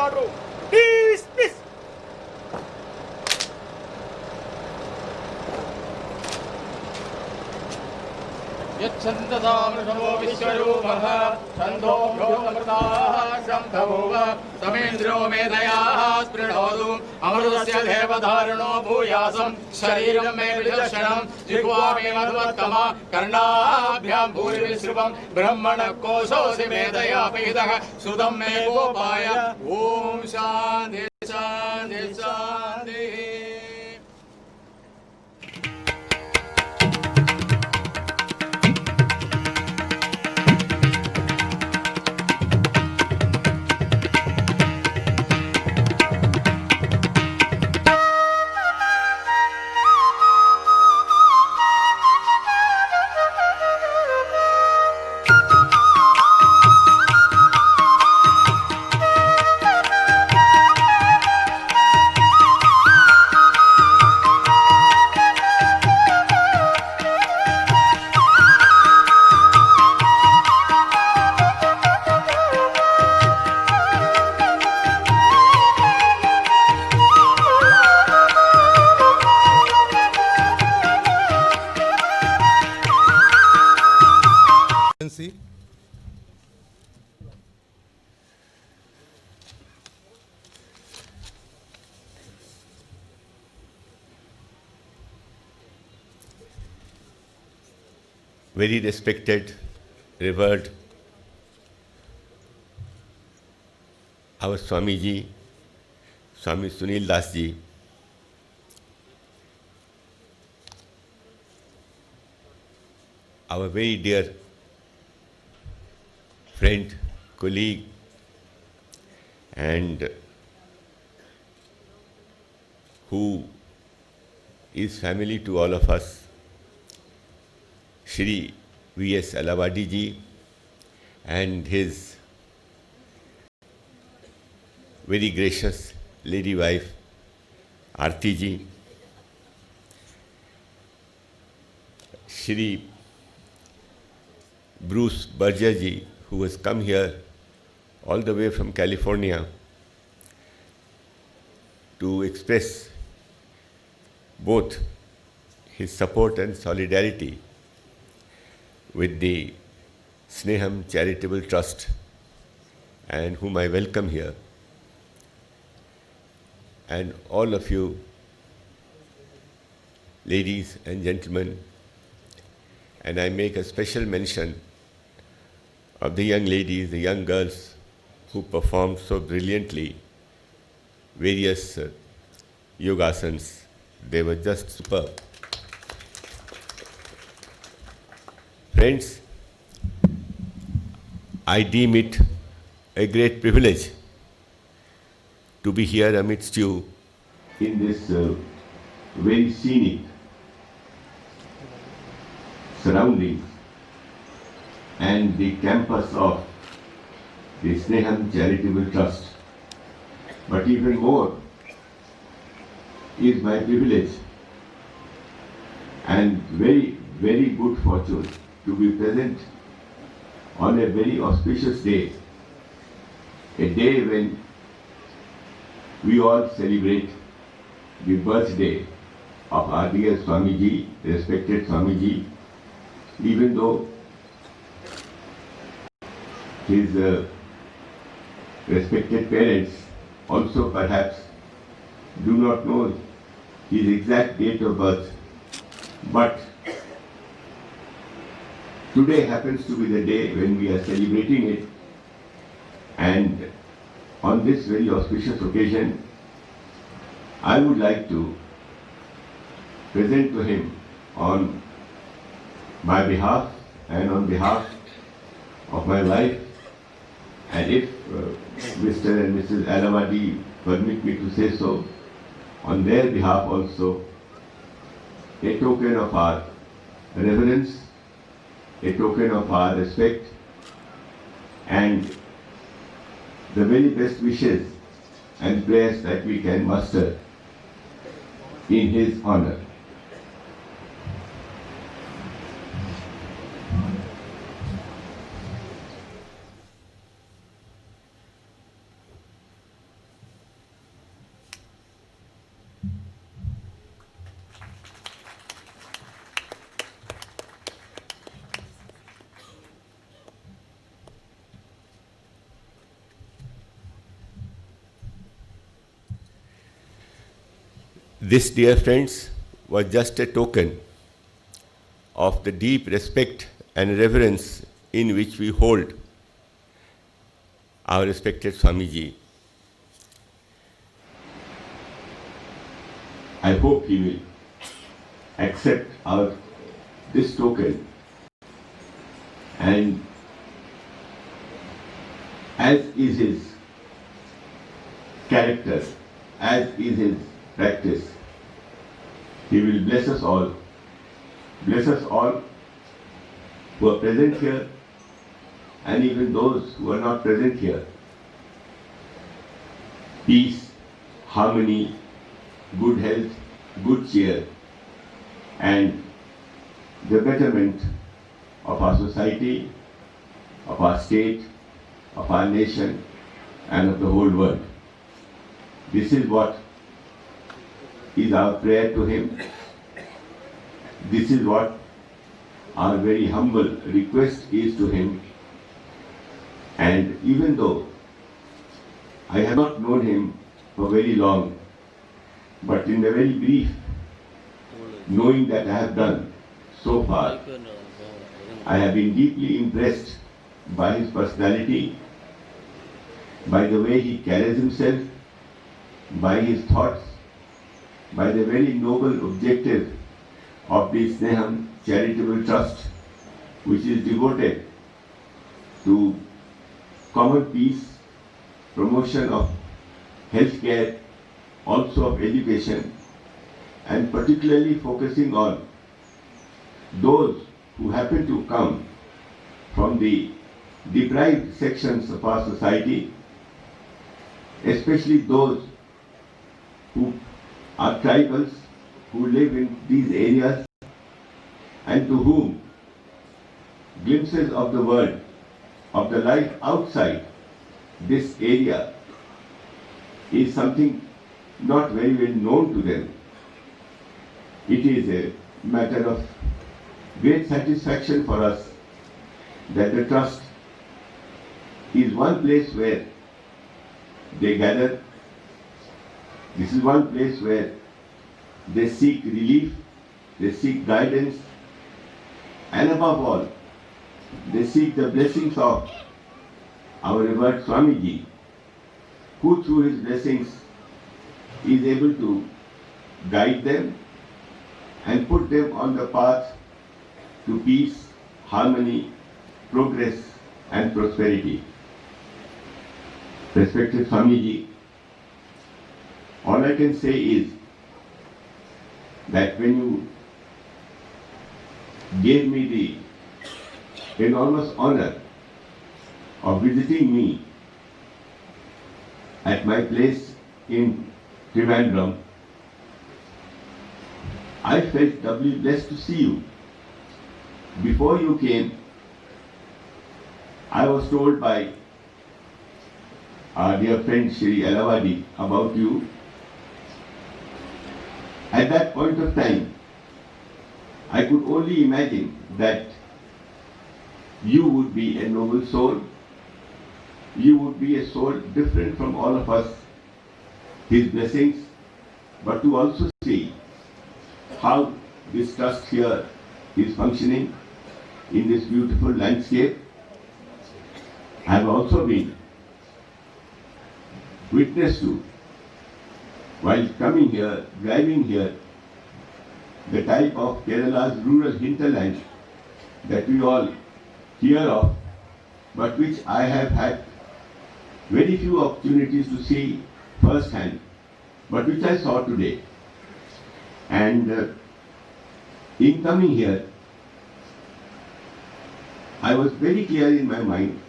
order. Peace, peace. यच्छन्दतामृषभो विश्वरूपः छन्दोभ्योऽमृताः शम्भवोव तमेन्द्रो मेधयाः स्पृणोतु अमृतस्य देवधारणो भूयासं शरीरं मे विदर्शनं जिह्वा मे मधुवर्तमा कर्णाभ्यां भूरिविसृपं ब्रह्मणः कोशोऽसि मेधया पीतः सुतं मे गोपाय ॐ शान्ति शान्ति शान्तिः। Very respected, revered, our Swamiji, Swami Sunil Das Ji, our very dear friend, colleague, and who is family to all of us, Shri V.S. Alawadi ji and his very gracious lady wife Aarti ji, Shri Bruce Berger ji, who has come here all the way from California to express both his support and solidarity with the Sneham Charitable Trust, and whom I welcome here, and all of you ladies and gentlemen, and I make a special mention of the young ladies, the young girls who performed so brilliantly various yogasanas. They were just superb. Friends, I deem it a great privilege to be here amidst you in this very scenic surroundings and the campus of the Sneham Charitable Trust. But even more is my privilege and very, very good fortune to be present on a very auspicious day, a day when we all celebrate the birthday of our dear Swamiji, respected Swamiji, even though his respected parents also perhaps do not know his exact date of birth, but today happens to be the day when we are celebrating it, and on this very auspicious occasion, I would like to present to him on my behalf and on behalf of my wife, and if Mr. and Mrs. Alawadi permit me to say so, on their behalf also, a token of our reverence, a token of our respect, and the very best wishes and prayers that we can muster in his honor. This, dear friends, was just a token of the deep respect and reverence in which we hold our respected Swamiji. I hope he will accept this token, and as is his character, as is his practice, he will bless us all who are present here and even those who are not present here. Peace, harmony, good health, good cheer, and the betterment of our society, of our state, of our nation, and of the whole world. This is what is our prayer to him. This is what our very humble request is to him. And even though I have not known him for very long, but in the very brief knowing that I have done so far, I have been deeply impressed by his personality, by the way he carries himself, by his thoughts, by the very noble objective of the Sneham Charitable Trust, which is devoted to common peace, promotion of healthcare, also of education, and particularly focusing on those who happen to come from the deprived sections of our society, especially those who are tribals, who live in these areas, and to whom glimpses of the world, of the life outside this area is something not very well known to them. It is a matter of great satisfaction for us that the trust is one place where they gather. This is one place where they seek relief, they seek guidance, and above all, they seek the blessings of our revered Swamiji, who through his blessings is able to guide them and put them on the path to peace, harmony, progress, and prosperity. Respected Swamiji, all I can say is that when you gave me the enormous honor of visiting me at my place in Trivandrum, I felt doubly blessed to see you. Before you came, I was told by our dear friend Shri Alavadi about you. At that point of time, I could only imagine that you would be a noble soul. You would be a soul different from all of us, his blessings, but to also see how this trust here is functioning in this beautiful landscape. I have also been witness to, while coming here, driving here, the type of Kerala's rural hinterland that we all hear of, but which I have had very few opportunities to see firsthand, but which I saw today. And in coming here, I was very clear in my mind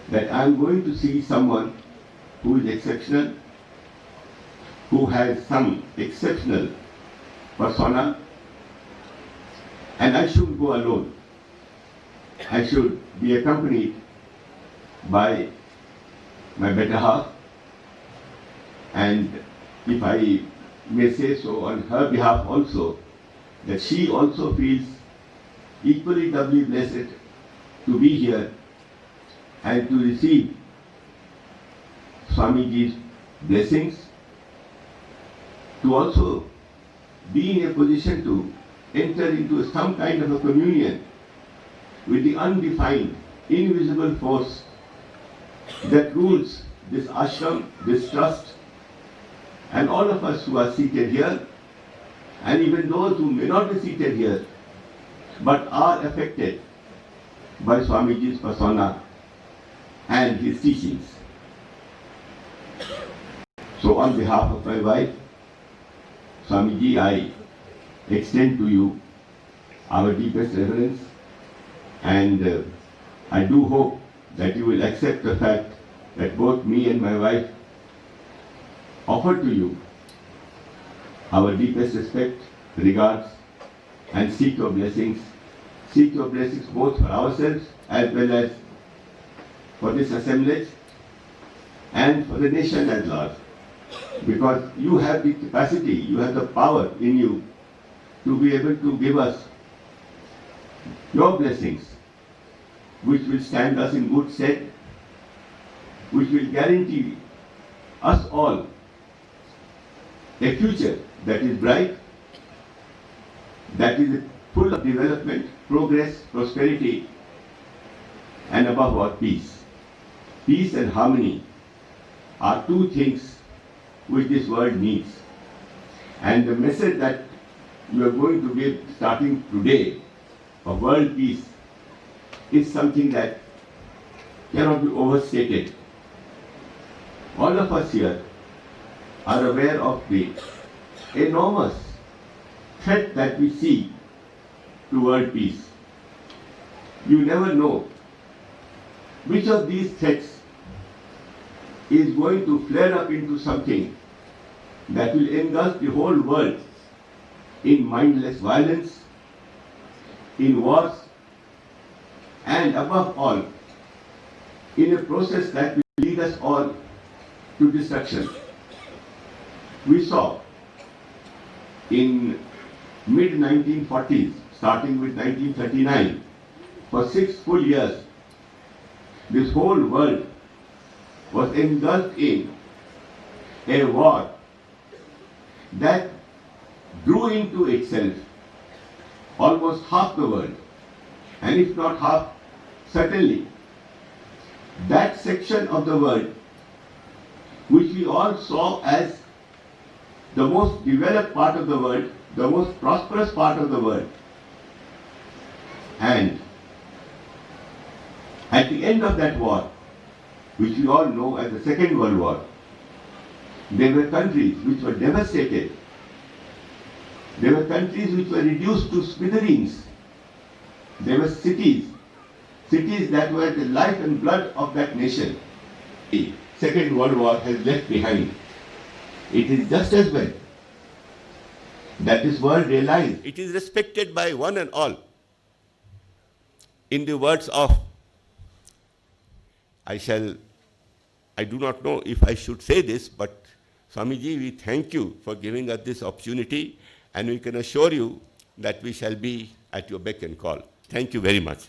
that I am going to see someone who is exceptional, who has some exceptional persona, and I shouldn't go alone. I should be accompanied by my better half, and if I may say so on her behalf also, that she also feels equally doubly blessed to be here and to receive Swamiji's blessings to also be in a position to enter into some kind of a communion with the undefined, invisible force that rules this ashram, this trust, and all of us who are seated here, and even those who may not be seated here, but are affected by Swamiji's persona and his teachings. So on behalf of my wife, Swamiji, I extend to you our deepest reverence, and I do hope that you will accept the fact that both me and my wife offer to you our deepest respect, regards, and seek your blessings. Seek your blessings both for ourselves as well as for this assemblage and for the nation at large. Because you have the capacity, you have the power in you to be able to give us your blessings, which will stand us in good stead, which will guarantee us all a future that is bright, that is full of development, progress, prosperity, and above all, peace. Peace and harmony are two things which this world needs. And the message that you are going to give starting today of world peace is something that cannot be overstated. All of us here are aware of the enormous threat that we see to world peace. You never know which of these threats is going to flare up into something that will engulf the whole world in mindless violence, in wars, and above all, in a process that will lead us all to destruction. We saw in mid-1940s, starting with 1939, for 6 full years, this whole world was engulfed in a war that drew into itself almost half the world, and if not half, certainly that section of the world which we all saw as the most developed part of the world, the most prosperous part of the world. And at the end of that war, which we all know as the Second World War, there were countries which were devastated. There were countries which were reduced to smithereens. There were cities that were the life and blood of that nation. The Second World War has left behind. It is just as well that this world realized it is respected by one and all. In the words of, I do not know if I should say this, but Swamiji, we thank you for giving us this opportunity, and we can assure you that we shall be at your beck and call. Thank you very much.